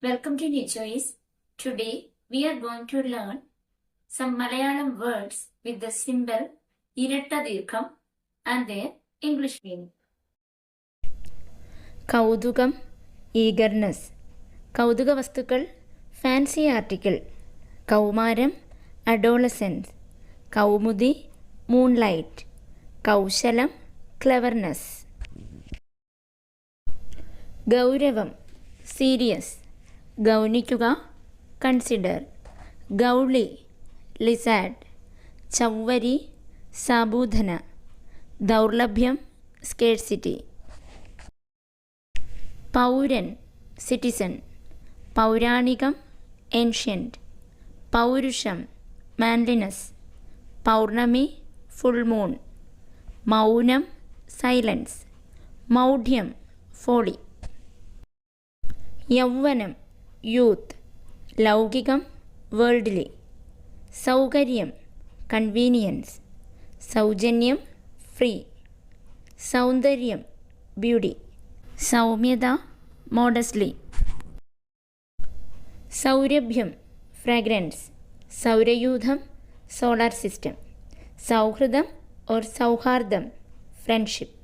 Welcome to New Choice. Today we are going to learn some Malayalam words with the symbol Iratta Dirgham and their English meaning. കൗതുകം, eagerness. കൗതുക വസ്തുക്കൾ, fancy article. കൗമാരം, adolescence. കൗമുദി, moonlight. കൗശലം, cleverness. ഗൗരവം, serious. ഗൗനിക്കുക, consider. ഗൗളി, lizard. ചവ്വരി, സാബൂധന. ദൗർലഭ്യം, സ്കേഴ്സിറ്റി. പൗരൻ, സിറ്റിസൺ. പൗരാണികം, ഏൻഷ്യൻറ്റ്. പൗരുഷം, മാൻലിനസ്. പൗർണമി, ഫുൾ മൂൺ. മൗനം, സൈലൻസ്. മൗഢ്യം, ഫോളി. യൗവനം, യൂത്ത്. ലൗകികം, വേൾഡ്ലി. സൗകര്യം, കൺവീനിയൻസ്. സൗജന്യം, ഫ്രീ. സൗന്ദര്യം, ബ്യൂട്ടി. സൗമ്യത, മോഡസ്ലി. സൗരഭ്യം, ഫ്രാഗ്രൻസ്. സൗരയൂഥം, സോളാർ സിസ്റ്റം. സൗഹൃദം ഓർ സൗഹാർദ്ദം, ഫ്രണ്ട്ഷിപ്പ്.